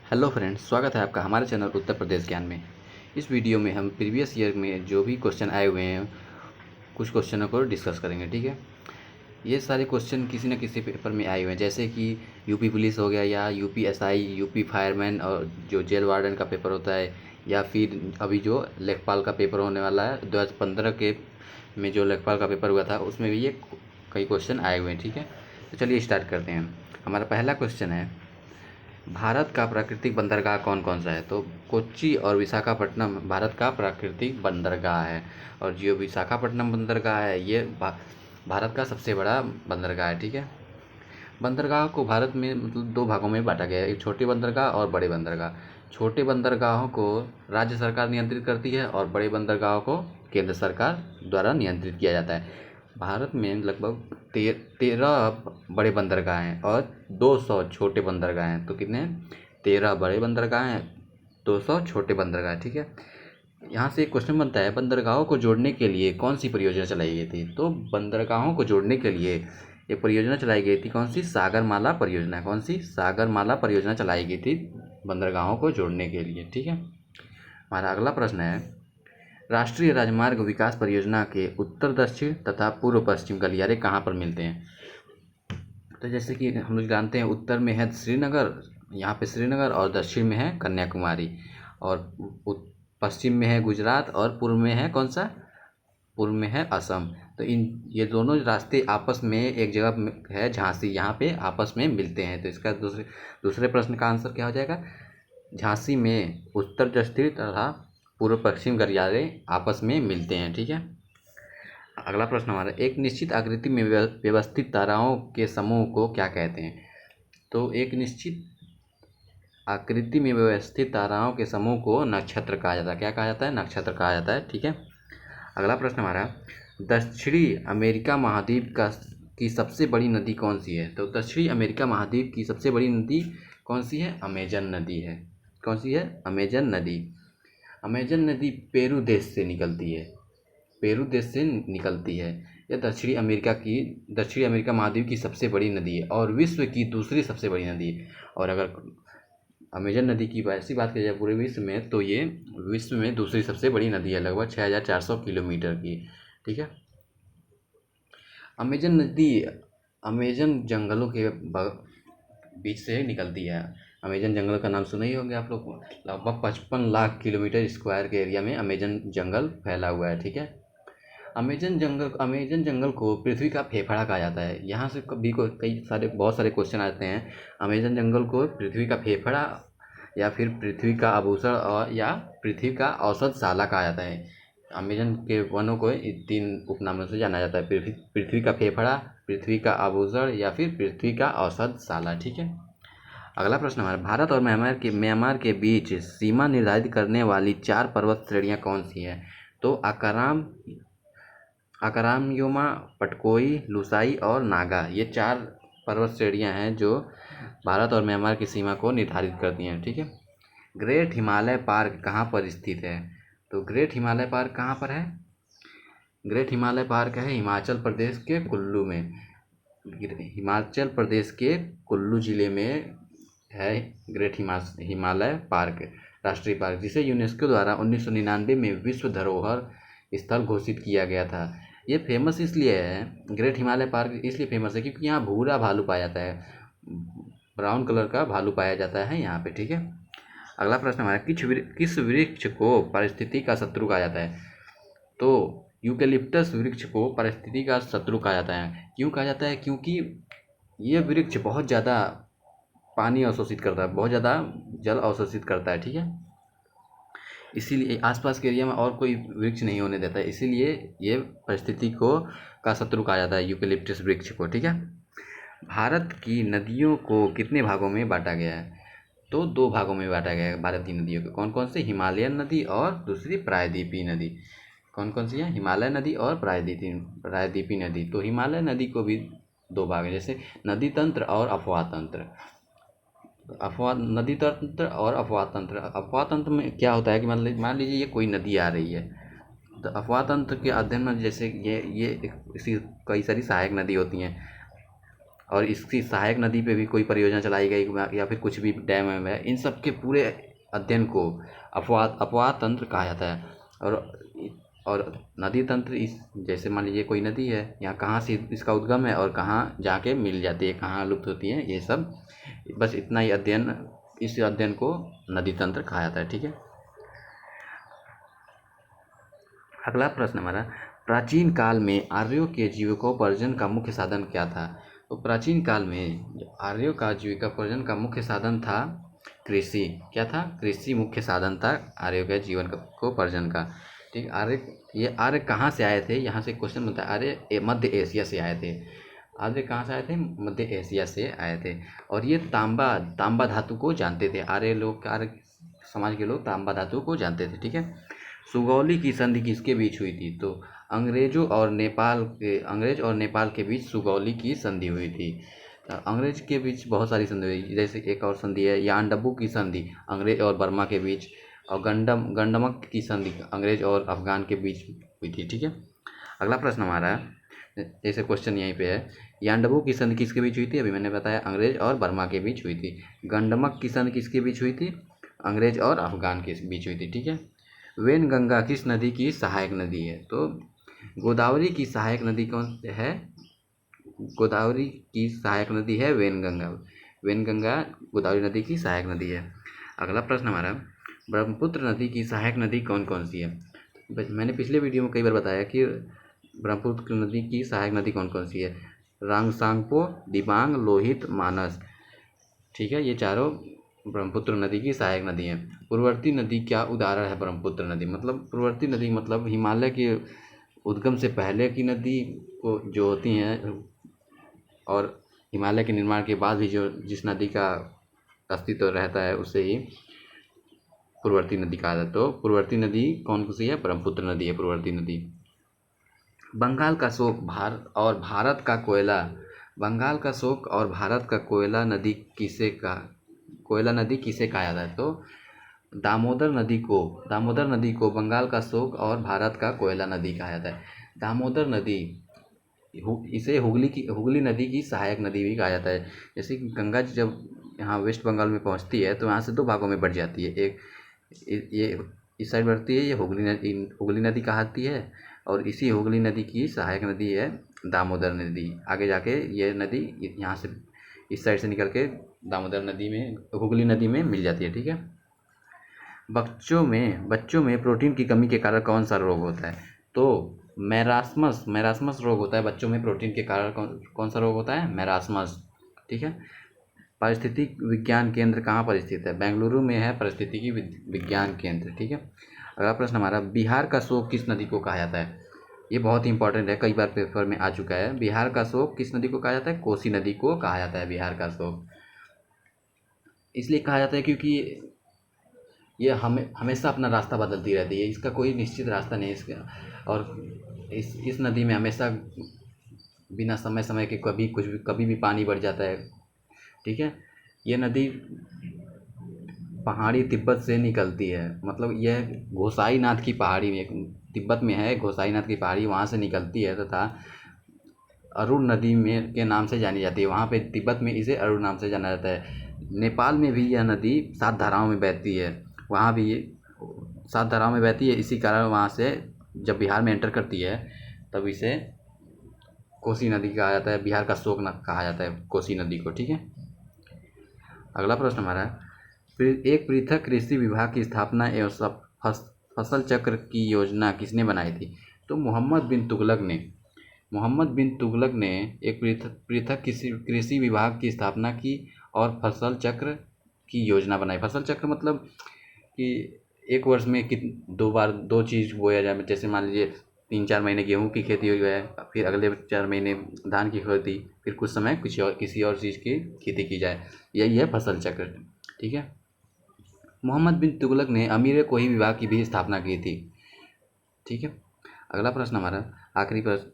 Hello friends, स्वागत है आपका हमारे चैनल उत्तर प्रदेश ज्ञान में। इस वीडियो में हम प्रीवियस ईयर में जो भी क्वेश्चन आए हुए हैं कुछ क्वेश्चनों को डिस्कस करेंगे। ठीक है, ये सारे क्वेश्चन किसी न किसी पेपर में आए हुए हैं, जैसे कि यूपी पुलिस हो गया या यूपी एसआई, यूपी फायरमैन और जो जेल वार्डन का पेपर होता है, या फिर अभी जो लेखपाल का पेपर होने वाला है 2015 के में जो लेखपाल का पेपर हुआ था उसमें भी ये कई क्वेश्चन आए हुए हैं। ठीक है, तो चलिए स्टार्ट करते हैं। हमारा पहला क्वेश्चन है, भारत का प्राकृतिक बंदरगाह कौन कौन सा है? तो कोच्चि और विशाखापट्टनम भारत का प्राकृतिक बंदरगाह है, और जो विशाखापट्टनम बंदरगाह है ये भारत का सबसे बड़ा बंदरगाह है। ठीक है, बंदरगाह को भारत में मतलब दो भागों में बांटा गया है, एक छोटे बंदरगाह और बड़े बंदरगाह। छोटे बंदरगाहों को राज्य सरकार नियंत्रित करती है और बड़े बंदरगाहों को केंद्र सरकार द्वारा नियंत्रित किया जाता है। भारत में लगभग 13 बड़े बंदरगाह हैं और 200 छोटे बंदरगाह हैं। तो कितने हैं? 13 बड़े बंदरगाह हैं, 200 छोटे बंदरगाह। ठीक है, यहाँ से एक क्वेश्चन बनता है, बंदरगाहों को जोड़ने के लिए कौन सी परियोजना चलाई गई थी? तो बंदरगाहों को जोड़ने के लिए एक परियोजना चलाई गई थी। कौन सी? सागरमाला परियोजना। कौन सी? सागरमाला परियोजना चलाई गई थी बंदरगाहों को जोड़ने के लिए। ठीक है, हमारा अगला प्रश्न है, राष्ट्रीय राजमार्ग विकास परियोजना के उत्तर दक्षिण तथा पूर्व पश्चिम गलियारे कहाँ पर मिलते हैं? तो जैसे कि हम लोग जानते हैं, उत्तर में है श्रीनगर, यहाँ पे श्रीनगर, और दक्षिण में है कन्याकुमारी, और पश्चिम में है गुजरात, और पूर्व में है कौन सा? पूर्व में है असम। तो ये दोनों रास्ते आपस में एक जगह है झांसी, यहाँ पे आपस में मिलते हैं। तो इसका दूसरे प्रश्न का आंसर क्या हो जाएगा? झांसी में उत्तर दक्षिण तथा पूर्व पश्चिम गलियारे आपस में मिलते हैं। ठीक है, अगला प्रश्न हमारा, एक निश्चित आकृति में व्यवस्थित ताराओं के समूह को क्या कहते हैं? तो एक निश्चित आकृति में व्यवस्थित ताराओं के समूह को नक्षत्र कहा जाता है। क्या कहा जाता है? नक्षत्र कहा जाता है। ठीक है, अगला प्रश्न हमारा, दक्षिणी अमेरिका महाद्वीप की सबसे बड़ी नदी कौन सी है? तो दक्षिणी अमेरिका महाद्वीप की सबसे बड़ी नदी कौन सी है? अमेजन नदी है। कौन सी है? अमेजन नदी। अमेजन नदी पेरू देश से निकलती है, पेरू देश से निकलती है। यह दक्षिणी अमेरिका महाद्वीप की सबसे बड़ी नदी है और विश्व की दूसरी सबसे बड़ी नदी है। और अगर अमेजन नदी की ऐसी बात की जाए पूरे विश्व में, तो ये विश्व में दूसरी सबसे बड़ी नदी है, लगभग 6400 किलोमीटर की। ठीक है, अमेजन नदी अमेजन जंगलों के बीच से निकलती है। अमेजन जंगल का नाम सुना ही होंगे आप लोग। लगभग 55 लाख किलोमीटर स्क्वायर के एरिया में अमेजन जंगल फैला हुआ है। ठीक है, अमेजन जंगल को पृथ्वी का फेफड़ा कहा जाता है। यहाँ से कभी को बहुत सारे क्वेश्चन आते हैं। अमेजन जंगल को पृथ्वी का फेफड़ा, या फिर पृथ्वी का आभूषण, और या पृथ्वी का औषधशाला कहा जाता है। अमेजन के वनों को इन 3 उपनामों से जाना जाता है, पृथ्वी का फेफड़ा, पृथ्वी का आभूषण, या फिर पृथ्वी का औषधशाला। ठीक है, अगला प्रश्न हमारा, भारत और म्यांमार के बीच सीमा निर्धारित करने वाली 4 पर्वत श्रेणियाँ कौन सी हैं? तो अकारामयोमा, पटकोई, लुसाई और नागा, ये 4 पर्वत श्रेणियाँ हैं जो भारत और म्यांमार की सीमा को निर्धारित करती हैं। ठीक है, ग्रेट हिमालय पार्क कहाँ पर स्थित है? तो ग्रेट हिमालय पार्क कहाँ पर है? ग्रेट हिमालय पार्क है हिमाचल प्रदेश के कुल्लू में। हिमाचल प्रदेश के कुल्लू जिले में है ग्रेट हिमालय पार्क, राष्ट्रीय पार्क, जिसे यूनेस्को द्वारा 1999 में विश्व धरोहर स्थल घोषित किया गया था। ये फेमस इसलिए है, ग्रेट हिमालय पार्क इसलिए फेमस है क्योंकि यहाँ भूरा भालू पाया जाता है, ब्राउन कलर का भालू पाया जाता है यहाँ पे। ठीक है, अगला प्रश्न हमारा, किस वृक्ष को पारिस्थितिकी का शत्रु कहा जाता है? तो यूकेलिप्टस वृक्ष को पारिस्थितिकी का शत्रु कहा जाता है। क्यों कहा जाता है? क्योंकि ये वृक्ष बहुत ज़्यादा पानी अवशोषित करता है, बहुत ज़्यादा जल अवशोषित करता है। ठीक है, इसीलिए आसपास के एरिया में और कोई वृक्ष नहीं होने देता है, इसीलिए ये परिस्थिति को का शत्रु कहा जाता है यूकेलिप्टस वृक्ष को। ठीक है, भारत की नदियों को कितने भागों में बांटा गया है? तो 2 भागों में बांटा गया है भारत की नदियों को। कौन कौन से? हिमालयन नदी और दूसरी प्रायद्वीपीय नदी। कौन कौन सी है? हिमालय नदी और प्रायद्वीपीय नदी। तो हिमालय नदी को भी 2 भाग है, जैसे नदी तंत्र और अफवाह तंत्र। नदी तंत्र और अफवाह तंत्र। अफवाह तंत्र में क्या होता है कि मान लीजिए ये कोई नदी आ रही है, तो अफवाह तंत्र के अध्ययन में जैसे ये इसी कई सारी सहायक नदी होती हैं, और इसकी सहायक नदी पे भी कोई परियोजना चलाई गई या फिर कुछ भी डैम वैम है, इन सब के पूरे अध्ययन को अपवाह तंत्र कहा जाता है। और नदी तंत्र इस जैसे मान लीजिए कोई नदी है, यहाँ कहाँ से इसका उद्गम है और कहाँ जाके मिल जाती है, कहाँ लुप्त होती है, ये सब बस इतना ही अध्ययन, इस अध्ययन को नदी तंत्र कहा जाता है। ठीक है, अगला प्रश्न हमारा, प्राचीन काल में आर्यों के जीविकोपार्जन का मुख्य साधन क्या था? तो प्राचीन काल में आर्यों का जीविकोपार्जन का मुख्य साधन था कृषि। क्या था? कृषि मुख्य साधन था आर्यों के जीवन को उपार्जन का। ठीक, ये आर्य कहाँ से आए थे? यहाँ से क्वेश्चन बनता है। आर्य मध्य एशिया से आए थे। आर्य कहाँ से आए थे? मध्य एशिया से आए थे। और ये तांबा धातु को जानते थे। आर्य समाज के लोग तांबा धातु को जानते थे। ठीक है, सुगौली की संधि किसके बीच हुई थी? तो अंग्रेज और नेपाल के बीच सुगौली की संधि हुई थी। अंग्रेज के बीच बहुत सारी संधि हुई, जैसे एक और संधि है यानडब्बू की संधि, अंग्रेज और बर्मा के बीच, और गंडमक की संधि अंग्रेज और अफगान के बीच हुई थी। ठीक है, अगला प्रश्न हमारा जैसे क्वेश्चन यहीं पे है, यानडब्बू की संधि किसके बीच हुई थी? अभी मैंने बताया अंग्रेज और बर्मा के बीच हुई थी। गंडमक की संधि किसके बीच हुई थी? अंग्रेज और अफगान के बीच हुई थी। ठीक है, वेनगंगा किस नदी की सहायक नदी है? तो गोदावरी की सहायक नदी कौन है? गोदावरी की सहायक नदी है वेनगंगा। वेनगंगा गोदावरी नदी की सहायक नदी है। अगला प्रश्न हमारा, ब्रह्मपुत्र नदी की सहायक नदी कौन कौन सी है? मैंने पिछले वीडियो में कई बार बताया कि ब्रह्मपुत्र नदी की सहायक नदी कौन कौन सी है। रांगसांगपो, दिबांग, लोहित, मानस। ठीक है, ये चारों ब्रह्मपुत्र नदी की सहायक नदी है। पूर्ववर्ती नदी क्या उदाहरण है ब्रह्मपुत्र नदी? मतलब पूर्ववर्ती नदी मतलब हिमालय के उद्गम से पहले की नदी को जो होती हैं, और हिमालय के निर्माण के बाद भी जो जिस नदी का अस्तित्व रहता है उसे ही पूर्ववर्ती नदी कहा जाता है। तो पूर्ववर्ती नदी कौन सी है? ब्रह्मपुत्र नदी है पूर्ववर्ती नदी। बंगाल का शोक और भारत का कोयला, बंगाल का शोक और भारत का कोयला नदी किसे कहा जाता है? तो दामोदर नदी को बंगाल का शोक और भारत का कोयला नदी कहा जाता है। दामोदर नदी इसे हुगली नदी की सहायक नदी भी कहा जाता है। जैसे कि गंगा जी जब यहाँ वेस्ट बंगाल में पहुँचती है तो यहाँ से दो भागों में बढ़ जाती है। एक ये इस साइड बढ़ती है, ये हुगली नदी कहलाती है, और इसी हुगली नदी की सहायक नदी है दामोदर नदी। आगे जाके ये नदी यहाँ से इस साइड से निकल के दामोदर नदी में, हुगली नदी में मिल जाती है। ठीक है, बच्चों में प्रोटीन की कमी के कारण कौन सा रोग होता है? तो मैरास्मस रोग होता है बच्चों में प्रोटीन के कारण। कौन सा रोग होता है? मैरास्मस। ठीक है, पारिस्थितिक विज्ञान केंद्र कहाँ पर स्थित है? बेंगलुरु में है पारिस्थितिकी विज्ञान केंद्र। ठीक है, अगला प्रश्न हमारा, बिहार का शोक किस नदी को कहा जाता है? ये बहुत ही इंपॉर्टेंट है, कई बार पेपर में आ चुका है। बिहार का शोक किस नदी को कहा जाता है? कोसी नदी को कहा जाता है बिहार का शोक। इसलिए कहा जाता है क्योंकि ये हमेशा अपना रास्ता बदलती रहती है, इसका कोई निश्चित रास्ता नहीं है इसका। और इस नदी में हमेशा बिना समय के कभी भी पानी बढ़ जाता है। ठीक है, ये नदी पहाड़ी तिब्बत से निकलती है, मतलब यह घोसाईनाथ की पहाड़ी में, तिब्बत में है घोसाईनाथ की पहाड़ी, वहाँ से निकलती है तथा अरुण नदी में के नाम से जानी जाती है। वहाँ पे तिब्बत में इसे अरुण नाम से जाना जाता है। नेपाल में भी यह नदी 7 धाराओं में बहती है, वहाँ भी ये 7 धाराओं में बहती है। इसी कारण वहाँ से जब बिहार में एंटर करती है तब इसे कोसी नदी कहा जाता है, बिहार का शोक कहा जाता है कोसी नदी को। ठीक है, अगला प्रश्न हमारा, एक पृथक कृषि विभाग की स्थापना एवं फसल चक्र की योजना किसने बनाई थी? तो मोहम्मद बिन तुगलक ने एक पृथक कृषि विभाग की स्थापना की और फसल चक्र की योजना बनाई। फसल चक्र मतलब कि एक वर्ष में 2 बार 2 चीज़ बोया जाए। जैसे मान लीजिए 3-4 महीने गेहूँ की खेती हुई है, फिर अगले 4 महीने धान की खेती, फिर कुछ समय किसी और चीज़ की खेती की जाए, यही है फसल चक्र। ठीक है, मोहम्मद बिन तुगलक ने अमीर कोही विभाग की भी स्थापना की थी। ठीक है, अगला प्रश्न हमारा आखिरी प्रश्न,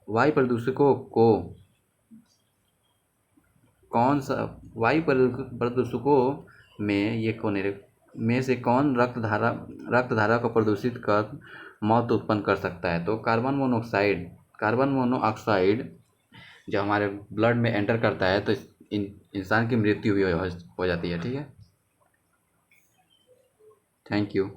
वायु प्रदूषकों को कौन सा वायु प्रदूषकों में से कौन रक्त धारा को प्रदूषित कर मौत उत्पन्न कर सकता है? तो कार्बन मोनोऑक्साइड जब हमारे ब्लड में एंटर करता है तो इंसान की मृत्यु भी हो जाती है। ठीक है, थैंक यू।